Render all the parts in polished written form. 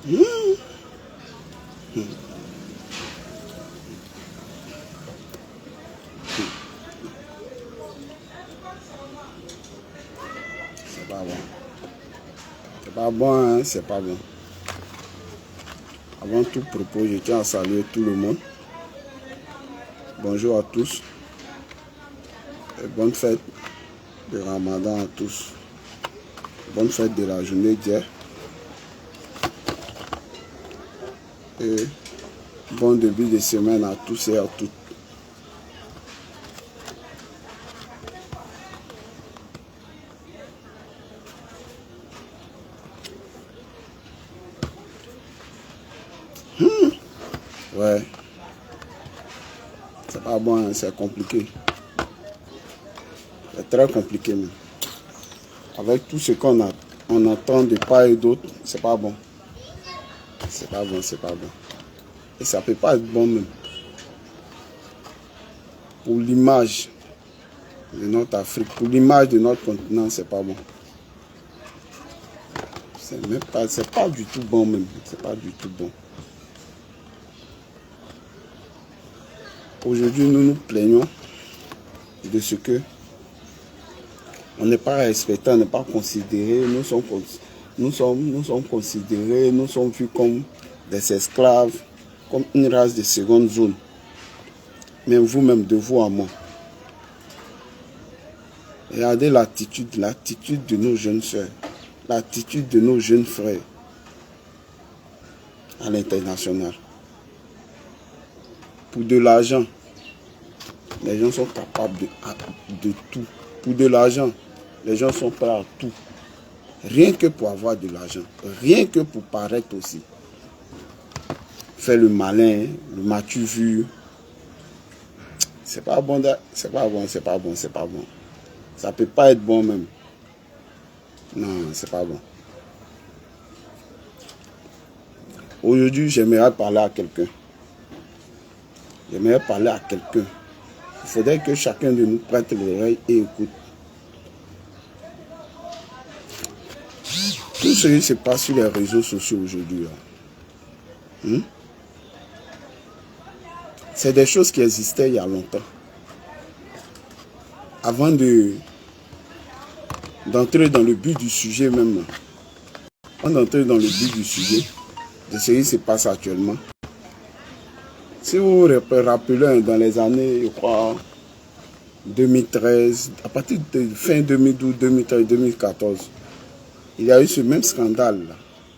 C'est pas bon. C'est pas bon, hein, c'est pas bon. Avant tout propos, je tiens à saluer tout le monde. Bonjour à tous. Et bonne fête de Ramadan à tous. Bonne fête de la journée d'hier. Et bon début de semaine à tous et à toutes. Ouais. C'est pas bon, hein, c'est compliqué. C'est très compliqué même. Avec tout ce qu'on a, on entend de part et d'autre, c'est pas bon. C'est pas bon, c'est pas bon. Et ça peut pas être bon même. Pour l'image de notre Afrique, pour l'image de notre continent, c'est pas bon. C'est pas du tout bon même. C'est pas du tout bon. Aujourd'hui, nous nous plaignons de ce que on n'est pas respecté, on n'est pas considéré, nous sommes considérés, nous sommes vus comme des esclaves, comme une race de seconde zone. Mais vous-même, de vous à moi, regardez l'attitude de nos jeunes soeurs, l'attitude de nos jeunes frères à l'international. Pour de l'argent, les gens sont capables de tout. Pour de l'argent, les gens sont prêts à tout. Rien que pour avoir de l'argent. Rien que pour paraître aussi. Faire le malin, le m'as-tu vu. C'est pas bon, c'est pas bon, c'est pas bon, c'est pas bon. Ça peut pas être bon même. Non, c'est pas bon. Aujourd'hui, j'aimerais parler à quelqu'un. J'aimerais parler à quelqu'un. Il faudrait que chacun de nous prête l'oreille et écoute. Tout ce qui se passe sur les réseaux sociaux aujourd'hui, c'est des choses qui existaient il y a longtemps. Avant d'entrer dans le but du sujet même, avant d'entrer dans le but du sujet de ce qui se passe actuellement, si vous vous rappelez dans les années, je crois, 2013, à partir de fin 2012, 2013, 2014, il y a eu ce même scandale-là.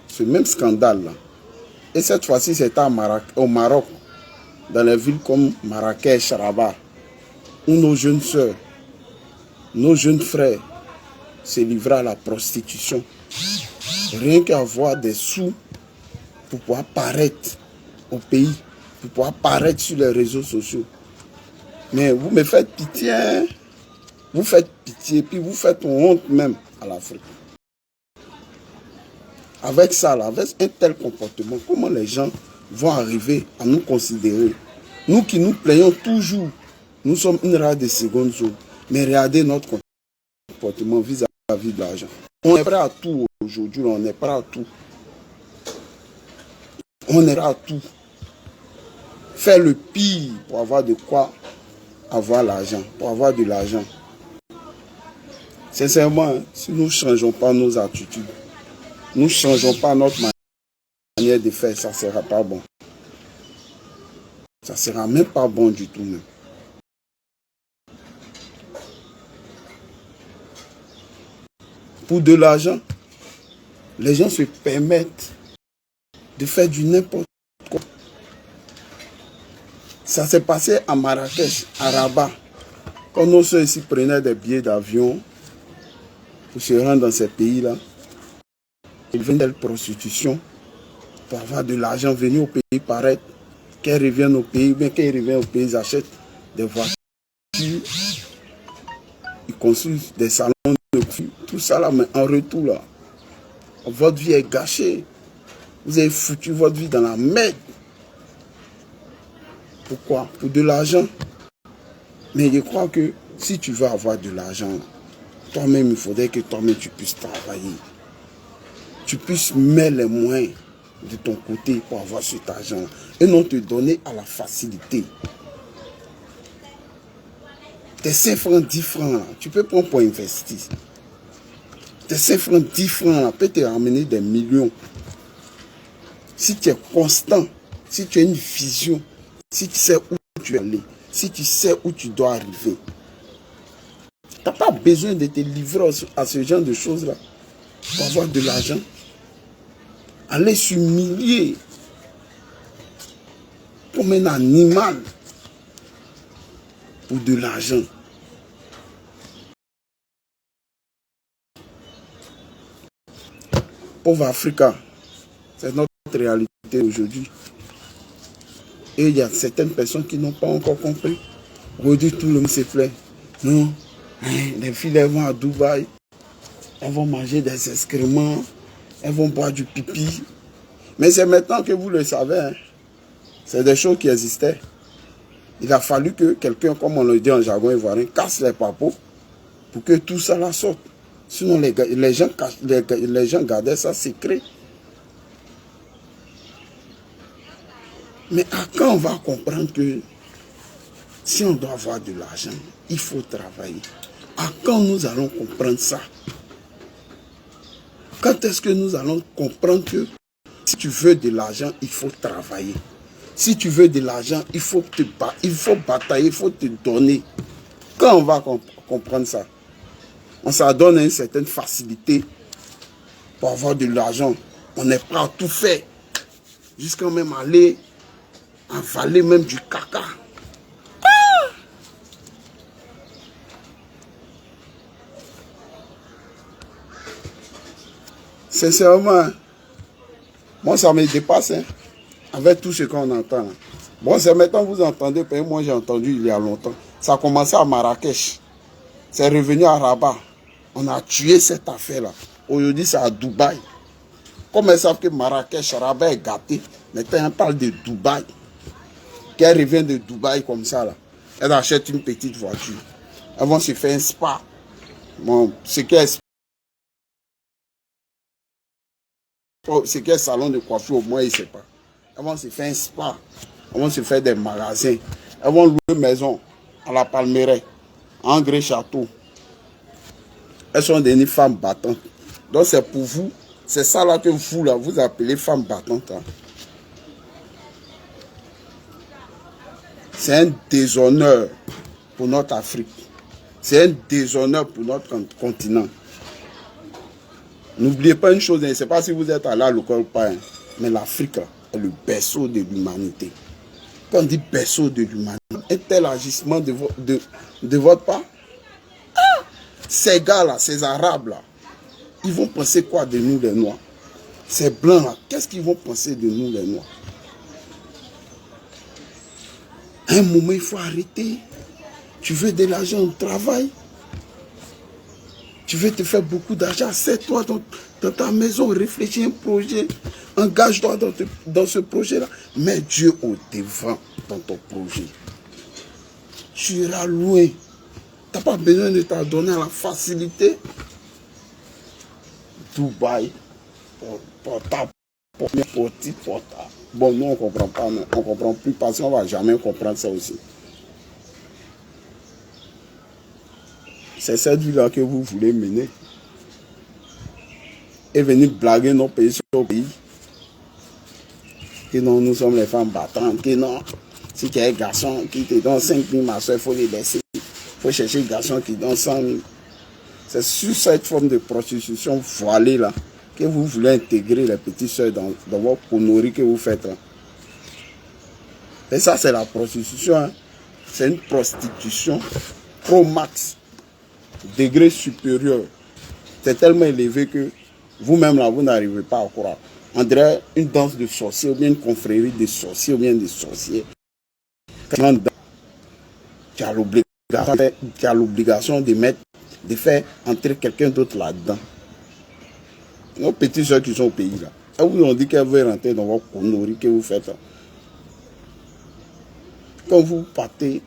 Ce même scandale-là. Et cette fois-ci, c'était au Maroc, dans les villes comme Marrakech, Rabat, où nos jeunes sœurs, nos jeunes frères se livraient à la prostitution. Rien qu'avoir des sous pour pouvoir paraître au pays, pour pouvoir paraître sur les réseaux sociaux. Mais vous me faites pitié, hein? Vous faites pitié, puis vous faites honte même à l'Afrique. Avec ça, là, avec un tel comportement, comment les gens vont arriver à nous considérer? Nous qui nous plaignons toujours, nous sommes une race de seconde zone. Mais regardez notre comportement vis-à-vis de l'argent. On est prêt à tout aujourd'hui, on est prêt à tout. On est prêt à tout. Faire le pire pour avoir de quoi avoir l'argent, pour avoir de l'argent. Sincèrement, si nous ne changeons pas nos attitudes, nous ne changeons pas notre manière de faire, ça ne sera pas bon. Ça ne sera même pas bon du tout même. Pour de l'argent, les gens se permettent de faire du n'importe quoi. Ça s'est passé à Marrakech, à Rabat, quand nos soeurs ici prenaient des billets d'avion pour se rendre dans ces pays-là. Ils viennent de la prostitution pour avoir de l'argent, venir au pays paraître, qu'elles reviennent au pays, bien qu'elles reviennent au pays, ils achètent des voitures, ils construisent des salons de coiffure, tout ça là, mais en retour là, votre vie est gâchée. Vous avez foutu votre vie dans la merde. Pourquoi? Pour de l'argent. Mais je crois que si tu veux avoir de l'argent, toi-même, il faudrait que toi-même tu puisses travailler. Tu puisses mettre les moyens de ton côté pour avoir cet argent et non te donner à la facilité. Tes 5 francs, 10 francs, là, tu peux prendre pour investir. Tes 5 francs, 10 francs, là, peut te ramener des millions. Si tu es constant, si tu as une vision, si tu sais où tu es allé, si tu sais où tu dois arriver. Tu n'as pas besoin de te livrer à ce genre de choses-là pour avoir de l'argent. Aller s'humilier comme un animal pour de l'argent. Pauvre Africain, c'est notre réalité aujourd'hui. Et il y a certaines personnes qui n'ont pas encore compris. Aujourd'hui, tout le monde se plaît. Non, les filles, elles vont à Dubaï, elles vont manger des excréments, elles vont boire du pipi. Mais c'est maintenant que vous le savez. Hein. C'est des choses qui existaient. Il a fallu que quelqu'un, comme on le dit en jargon ivoirien, casse les papos pour que tout ça la sorte. Sinon, les gens gardaient ça secret. Mais à quand on va comprendre que si on doit avoir de l'argent, il faut travailler? À quand nous allons comprendre ça? Quand est-ce que nous allons comprendre que si tu veux de l'argent, il faut travailler? Si tu veux de l'argent, il faut batailler, il faut te donner. Quand on va comprendre ça? On s'en donne une certaine facilité pour avoir de l'argent. On est prêt à tout faire. Jusqu'à même aller avaler même du caca. Sincèrement, moi ça me dépasse, hein, avec tout ce qu'on entend. Là. Bon, c'est maintenant que vous entendez, parce que moi j'ai entendu il y a longtemps. Ça a commencé à Marrakech. C'est revenu à Rabat. On a tué cette affaire-là. Aujourd'hui, c'est à Dubaï. Comme elles savent que Marrakech, Rabat est gâté, maintenant on parle de Dubaï. Qu'elle revient de Dubaï comme ça, là. Elle achète une petite voiture. Elles vont se faire un spa. Bon, ce qui est salon de coiffure, au moins, il ne sait pas. Elles vont se faire un spa. Elles vont se faire des magasins. Elles vont louer une maison à la Palmeraie, à André Château. Elles sont devenues femmes battantes. Donc c'est pour vous, c'est ça là que vous, là, vous appelez femmes battantes. Hein. C'est un déshonneur pour notre Afrique. C'est un déshonneur pour notre continent. N'oubliez pas une chose, je ne sais pas si vous êtes allé à l'école ou pas, hein, mais l'Afrique est le berceau de l'humanité. Quand on dit berceau de l'humanité, un tel agissement de votre part, ces gars-là, ces Arabes-là, ils vont penser quoi de nous les Noirs? Ces Blancs-là, qu'est-ce qu'ils vont penser de nous les Noirs? À un moment, il faut arrêter. Tu veux de l'argent au travail. Tu veux te faire beaucoup d'argent. Assieds-toi dans ta maison, réfléchis un projet. Engage-toi dans ce projet-là. Mets Dieu au devant dans ton projet. Tu iras loin. Tu n'as pas besoin de t'en donner à la facilité. Dubaï, portable, portable. Bon, nous, on ne comprend pas. Non. On ne comprend plus parce qu'on ne va jamais comprendre ça aussi. C'est cette vie-là que vous voulez mener. Et venir blaguer nos pays sur nos pays. Que non, nous sommes les femmes battantes. Que non, si tu as un garçon qui te donne 5 000, ma soeur, il faut les laisser. Il faut chercher un garçon qui donne 100 000. C'est sur cette forme de prostitution voilée là que vous voulez intégrer les petites soeurs dans votre connerie que vous faites. Là. Et ça, c'est la prostitution. Hein. C'est une prostitution pro max. Degré supérieur. C'est tellement élevé que vous-même là, vous n'arrivez pas à croire. On dirait une danse de sorciers ou bien une confrérie de sorciers ou bien de sorciers. Tu as l'obligation de faire entrer quelqu'un d'autre là-dedans. Nos petites soeurs qui sont au pays là. Elles vous ont dit qu'elles veulent rentrer dans votre connerie que vous faites. Là. Quand vous partez,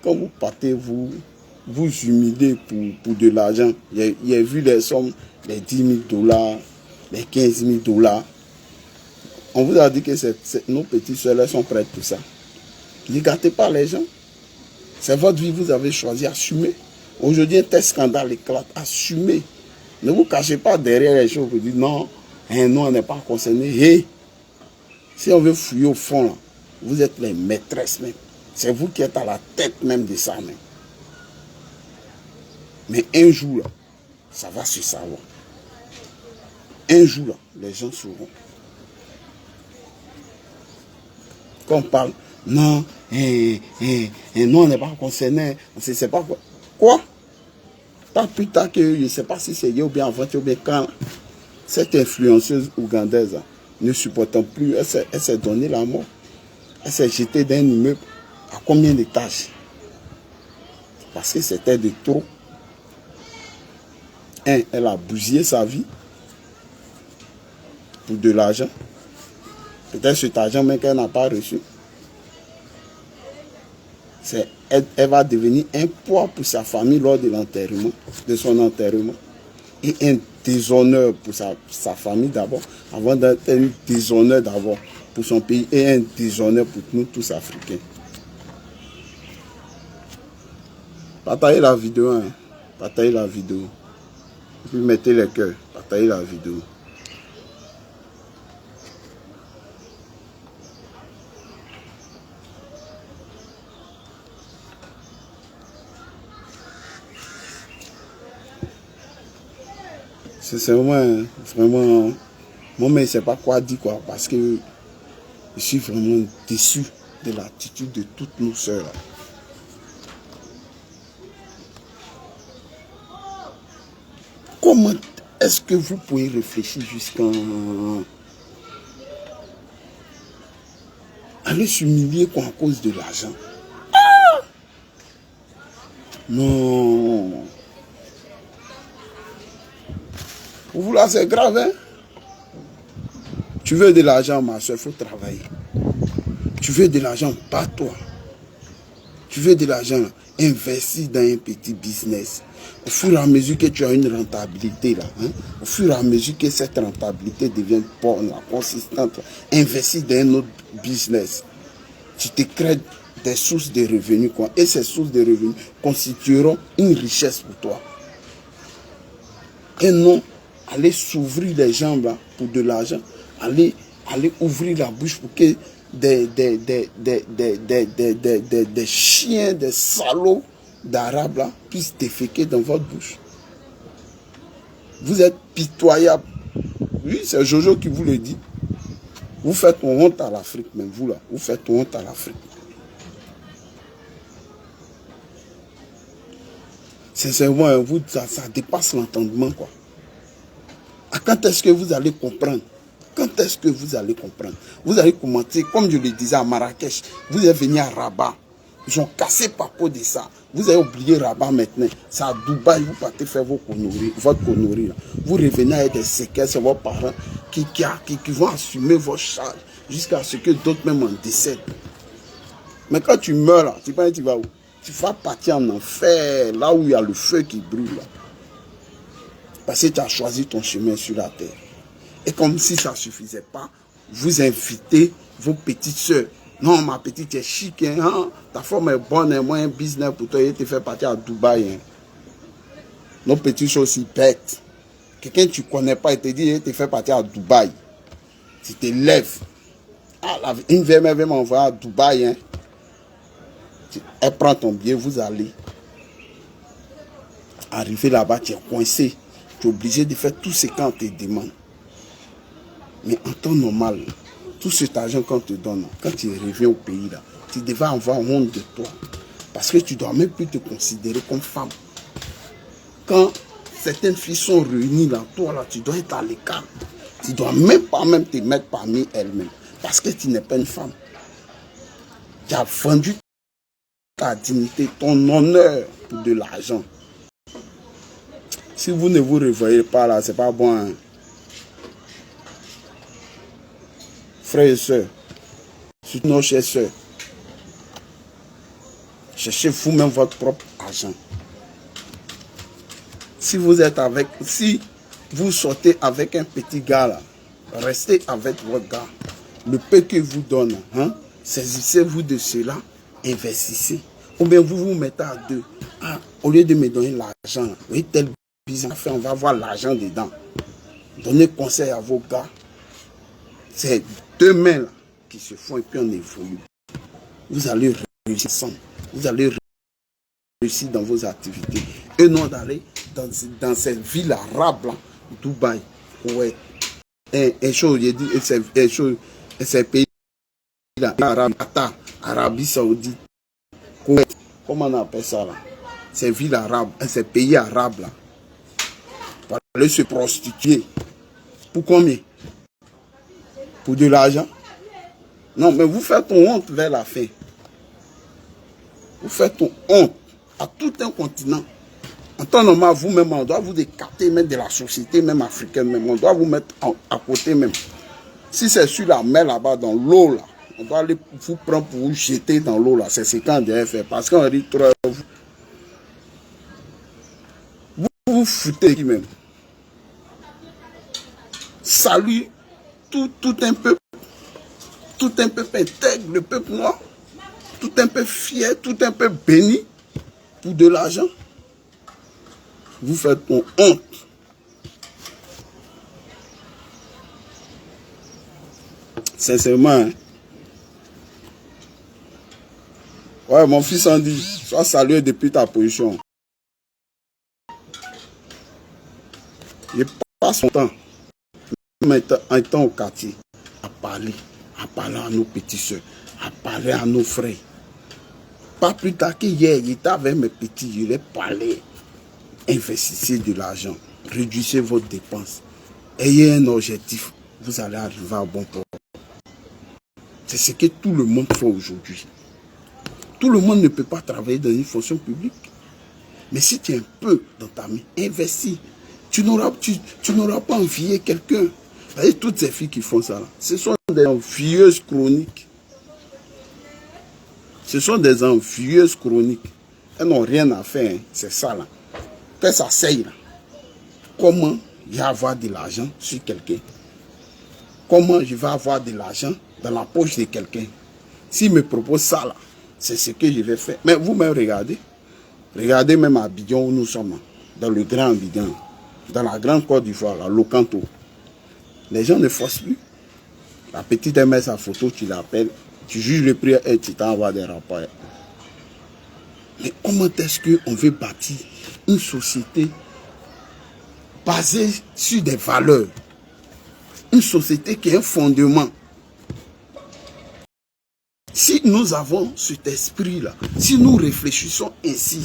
vous humiliez pour de l'argent. Il a vu les sommes, les 10 000 $, les 15 000 $. On vous a dit que nos petites soeurs sont prêtes pour ça. Ne gâtez pas les gens. C'est votre vie, vous avez choisi, assumez. Aujourd'hui, un tel scandale éclate, assumez. Ne vous cachez pas derrière les choses pour dire non, nous on n'est pas concernés. Hey, si on veut fouiller au fond, là, vous êtes les maîtresses même. C'est vous qui êtes à la tête même de ça même. Mais un jour, là, ça va se savoir. Un jour, là, les gens sauront. Quand on parle, non, nous on n'est pas concernés, on ne sait pas quoi. Quoi? Pas plus tard que, je ne sais pas si c'est hier ou bien avant, ou bien quand, cette influenceuse ougandaise ne supportant plus, elle s'est donné la mort. Elle s'est jetée d'un immeuble à combien d'étages? Parce que c'était de trop. Elle a bousillé sa vie pour de l'argent. Peut-être cet argent même qu'elle n'a pas reçu. Elle va devenir un poids pour sa famille lors de l'enterrement, de son enterrement. Et un déshonneur pour sa famille d'abord, avant d'être un déshonneur d'abord pour son pays et un déshonneur pour nous tous Africains. Partagez la vidéo, hein. Partagez la vidéo. Et puis mettez les cœurs, partagez la vidéo. C'est vraiment, moi-même, je ne sais pas quoi dire, quoi, parce que je suis vraiment déçu de l'attitude de toutes nos sœurs. Comment est-ce que vous pouvez réfléchir jusqu'à aller s'humilier à cause de l'argent? Ah! Non. Pour vous là, c'est grave, hein? Tu veux de l'argent, ma soeur, il faut travailler. Tu veux de l'argent, bats-toi. Tu veux de l'argent, investis dans un petit business. Au fur et à mesure que tu as une rentabilité, là, hein, au fur et à mesure que cette rentabilité devient bonne, consistante, investis dans un autre business. Tu te crées des sources de revenus, quoi. Et ces sources de revenus constitueront une richesse pour toi. Et non, aller s'ouvrir les jambes là, pour de l'argent, aller ouvrir la bouche pour que des chiens, des salauds d'Arabes là puissent déféquer dans votre bouche. Vous êtes pitoyable. Oui, c'est Jojo qui vous le dit. Vous faites honte à l'Afrique, même vous là. Vous faites honte à l'Afrique. Sincèrement, vous, ça dépasse l'entendement, quoi. À quand est-ce que vous allez comprendre? Quand est-ce que vous allez comprendre? Vous allez commenter, comme je le disais à Marrakech, vous êtes venu à Rabat. Ils ont cassé Papo de ça. Vous avez oublié Rabat maintenant. C'est à Dubaï, vous partez faire votre connerie. Vous revenez avec des séquelles, c'est vos parents qui vont assumer vos charges jusqu'à ce que d'autres même en décèdent. Mais quand tu meurs là, tu vas où? Tu vas partir en enfer, là où il y a le feu qui brûle. Là. Parce que tu as choisi ton chemin sur la terre. Et comme si ça ne suffisait pas, vous invitez vos petites soeurs. Non, ma petite est chic, hein? Ta forme est bonne, hein? Moi un business pour toi, il te fait partir à Dubaï. Hein? Nos petites choses aussi bêtes. Quelqu'un que tu ne connais pas, il te dit, il te fait partir à Dubaï. Tu te lèves. Ah, une VM va m'envoyer à Dubaï. Hein? Elle prend ton billet, vous allez. Arriver là-bas, tu es coincé. Tu es obligé de faire tout ce qu'on te demande. Mais en temps normal, tout cet argent qu'on te donne, quand tu reviens au pays, là, tu devais avoir honte de toi. Parce que tu ne dois même plus te considérer comme femme. Quand certaines filles sont réunies là, toi, là, tu dois être à l'écart. Tu ne dois même pas te mettre parmi elles-mêmes. Parce que tu n'es pas une femme. Tu as vendu ta dignité, ton honneur pour de l'argent. Si vous ne vous réveillez pas là, c'est pas bon. Hein? Frères et sœurs, surtout nos chers sœurs, cherchez vous-même votre propre argent. Si vous sortez avec un petit gars là, restez avec votre gars. Le peu que vous donne, hein, saisissez-vous de cela, investissez. Ou bien vous vous mettez à deux. Ah, au lieu de me donner l'argent, vous voyez, tel business fait, on va avoir l'argent dedans. Donnez conseil à vos gars. C'est deux mains là, qui se font et puis on évolue. Vous allez réussir ensemble. Vous allez réussir dans vos activités. Et non d'aller dans cette ville arabe là, Dubaï. Ouais. Et chose, j'ai dit, et ces pays là, Arabie Saoudite, Koweït, comment on appelle ça là? Ces villes arabes, ces pays arabes là, pour aller se prostituer. Pour combien? Pour de l'argent? Non, mais vous faites honte vers la fin. Vous faites honte à tout un continent. En temps normal, vous-même, on doit vous écarter même de la société, même africaine, même. On doit vous mettre à côté même. Si c'est sur la mer là-bas, dans l'eau là, on doit aller vous prendre pour vous jeter dans l'eau là. C'est ce qu'on devrait faire. Parce qu'on dit trop. Vous vous foutez qui même. Salut tout un peuple. Tout un peuple intègre, le peuple noir. Tout un peu fier, tout un peu béni pour de l'argent. Vous faites ton honte. Sincèrement, hein? Ouais, mon fils en dit, sois salué depuis ta position. Il passe son temps, en étant au quartier, à parler à nos petits soeurs, à parler à nos frères. Pas plus tard qu'hier, il était avec mes petits, je leur parlais. Investissez de l'argent, réduisez vos dépenses, ayez un objectif, vous allez arriver à bon port. C'est ce que tout le monde fait aujourd'hui. Tout le monde ne peut pas travailler dans une fonction publique. Mais si tu es un peu dans ta main, investis. Tu n'auras pas envié quelqu'un. Voyez, toutes ces filles qui font ça, là, ce sont des envieuses chroniques. Ce sont des envieuses chroniques. Elles n'ont rien à faire, hein. C'est ça là. Qu'elles s'asseyent là. Comment je vais avoir de l'argent sur quelqu'un? Comment je vais avoir de l'argent dans la poche de quelqu'un? S'il me propose ça là, c'est ce que je vais faire. Mais vous-même regardez. Regardez même à Abidjan où nous sommes. Dans le grand Abidjan. Dans la grande Côte d'Ivoire, à Locanto. Les gens ne forcent plus. La petite elle met sa photo, tu l'appelles. Tu juges le prix et tu t'envoies des rapports. Mais comment est-ce qu'on veut bâtir une société basée sur des valeurs? Une société qui a un fondement. Si nous avons cet esprit-là, si nous réfléchissons ainsi,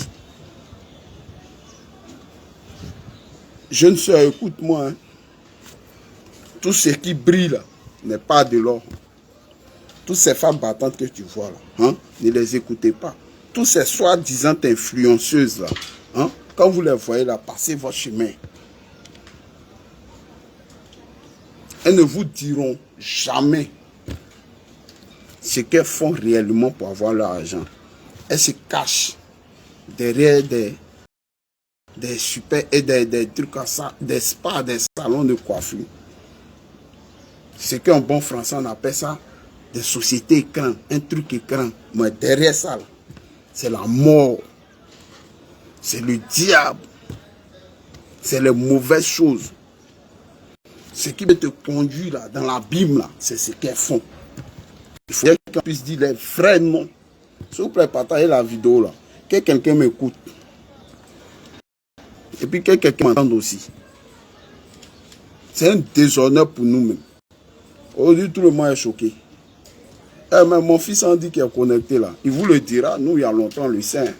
jeune soeur, écoute-moi, hein. Tout ce qui brille là n'est pas de l'or. Toutes ces femmes battantes que tu vois là, hein, ne les écoutez pas. Toutes ces soi-disant influenceuses là, hein, quand vous les voyez là, passez votre chemin. Elles ne vous diront jamais ce qu'elles font réellement pour avoir leur argent. Elles se cachent derrière des super et des trucs comme ça, des spas, des salons de coiffure. C'est qu'en bon français on appelle ça des sociétés écran, un truc écran. Mais derrière ça, c'est la mort, c'est le diable, c'est les mauvaises choses. Ce qui peut te conduire là, dans l'abîme, c'est ce qu'elles font. Il faut qu'on puisse dire les vrais noms. S'il vous plaît, partagez la vidéo là. Que quelqu'un m'écoute. Et puis que quelqu'un m'entende aussi. C'est un déshonneur pour nous-mêmes. Aujourd'hui, tout le monde est choqué. Eh, mais mon fils en dit qu'il est connecté là. Il vous le dira. Nous, il y a longtemps, le sait.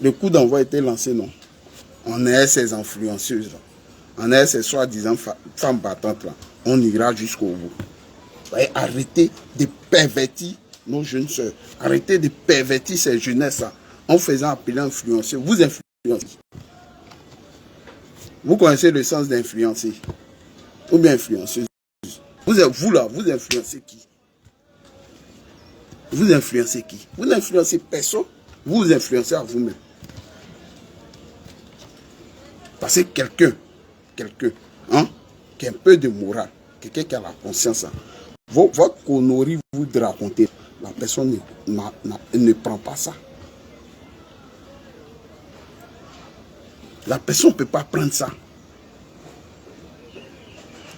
Le coup d'envoi était lancé, non. On est ces influenceuses là. On est ces soi-disant femmes battantes là. On ira jusqu'au bout. Voyez, arrêtez de pervertir nos jeunes soeurs. Arrêtez de pervertir ces jeunesses là. En faisant appeler influenceurs. Vous influencez. Vous connaissez le sens d'influencer. Ou bien influenceuse. Vous là, vous influencez qui? Vous influencez qui? Vous n'influencez personne. Vous influencez à vous-même. Parce que quelqu'un, hein, qui a un peu de morale, quelqu'un qui a la conscience. Votre connerie, vous de raconter, la personne ne prend pas ça. La personne ne peut pas prendre ça.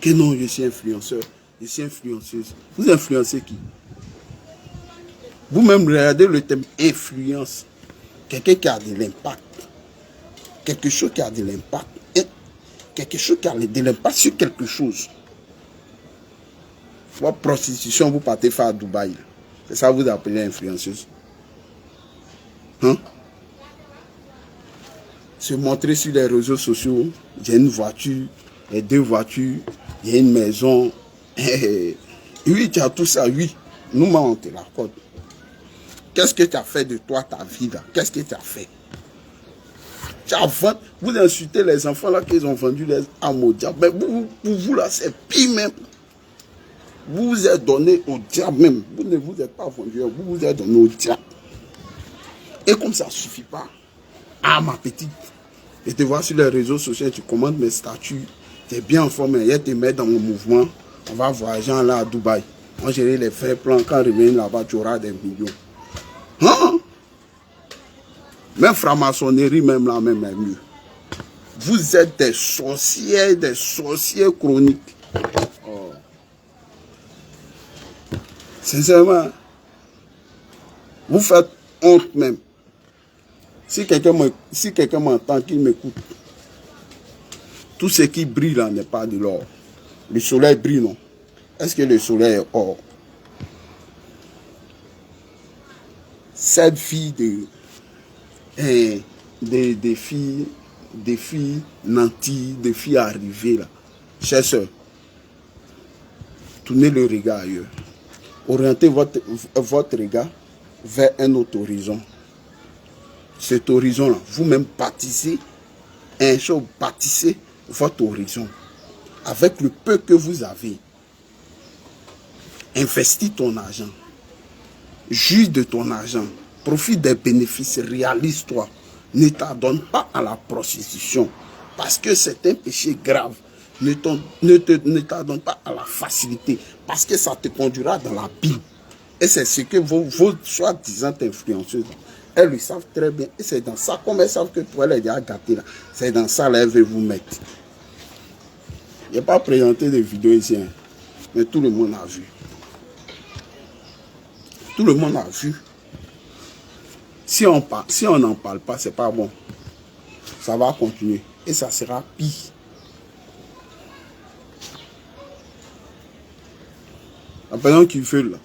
Que non, je suis influenceur, je suis influenceuse. Vous influencez qui? Vous-même regardez le thème influence. Quelqu'un qui a de l'impact. Quelque chose qui a de l'impact. Quelque chose qui a de l'impact sur quelque chose. Votre prostitution, vous partez faire à Dubaï. C'est ça que vous appelez influenceuse. Hein? Se montrer sur les réseaux sociaux. J'ai une voiture, j'ai 2 voitures, j'ai une maison. Oui, tu as tout ça, oui. Nous, on te l'accorde. Qu'est-ce que tu as fait de toi, ta vie là? Qu'est-ce que tu as fait? Vous insultez les enfants là qu'ils ont vendu les âmes au diable. Mais pour vous là, c'est pire même. Vous vous êtes donné au diable même. Vous ne vous êtes pas vendu, vous vous êtes donné au diable. Et comme ça ne suffit pas, ah ma petite, je te vois sur les réseaux sociaux, tu commandes mes statuts, tu es bien en forme, je te mets dans mon mouvement, on va voyager là à Dubaï. On gérer les frais plans, quand on revient là-bas, tu auras des millions. Hein? Même franc-maçonnerie, même là, même est mieux. Vous êtes des sorciers chroniques. Oh. Sincèrement, vous faites honte même. Si quelqu'un m'entend, qu'il m'écoute. Tout ce qui brille là n'est pas de l'or. Le soleil brille, non? Est-ce que le soleil est or? Cette fille des filles nanties, des filles arrivées là. Chers soeurs, tournez le regard ailleurs. Orientez votre regard vers un autre horizon. Cet horizon-là, vous-même bâtissez votre horizon. Avec le peu que vous avez, investis ton argent. Juge de ton argent. Profite des bénéfices, réalise-toi. Ne t'adonne pas à la prostitution. Parce que c'est un péché grave. Ne t'adonne pas à la facilité. Parce que ça te conduira dans la Bible. Et c'est ce que vos soi-disant influenceuses, elles le savent très bien. Et c'est dans ça, comme elles savent que toi, elle est déjà gâtée là. C'est dans ça, là, elles veulent vous mettre. Je n'ai pas présenté de vidéos ici, hein, mais tout le monde a vu. Tout le monde a vu. Si on n'en parle pas, c'est pas bon. Ça va continuer. Et ça sera pire. La personne qui fait là,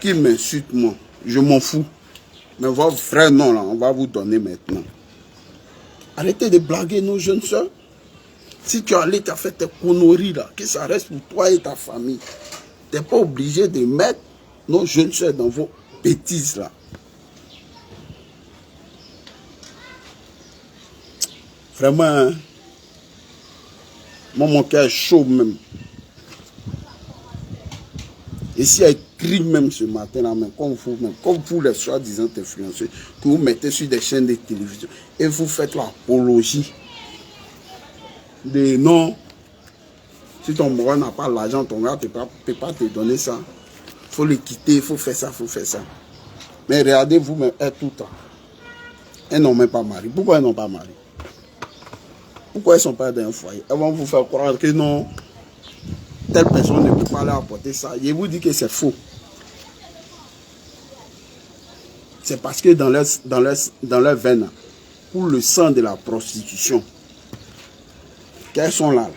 qui m'insulte moi, je m'en fous. Mais votre vrai nom là, on va vous donner maintenant. Arrêtez de blaguer nos jeunes soeurs. Si tu es allé, tu as fait tes conneries là, que ça reste pour toi et ta famille. Tu n'es pas obligé de mettre nos jeunes soeurs dans vos bêtises là. Vraiment, hein? Moi, mon cœur est chaud même. Et s'il y a écrit même ce matin là, même, comme vous les soi-disant influenceurs, que vous mettez sur des chaînes de télévision et vous faites l'apologie de non, si ton bras n'a pas l'argent, ton gars ne peut pas te donner ça. Il faut le quitter, il faut faire ça, il faut faire ça. Mais regardez vous-même, elles tout le temps. Elles n'ont même pas mari. Pourquoi elles n'ont pas mari? Pourquoi elles ne sont pas dans un foyer? Elles vont vous faire croire que non, telle personne ne peut pas leur apporter ça. Je vous dis que c'est faux. C'est parce que dans leur veine, pour le sang de la prostitution, qu'elles sont là,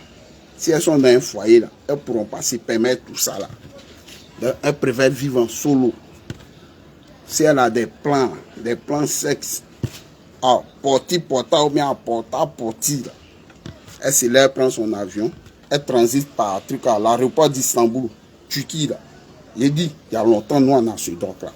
si elles sont dans un foyer, là, elles ne pourront pas se permettre tout ça. Là. Elles préfèrent vivre en solo. Si elle a des plans sexes, à porta ou bien à porti, elle se lève, prend son avion, elle transite par truc à l'aéroport d'Istanbul, Turquie. J'ai dit, il y a longtemps, nous on a ce doc là.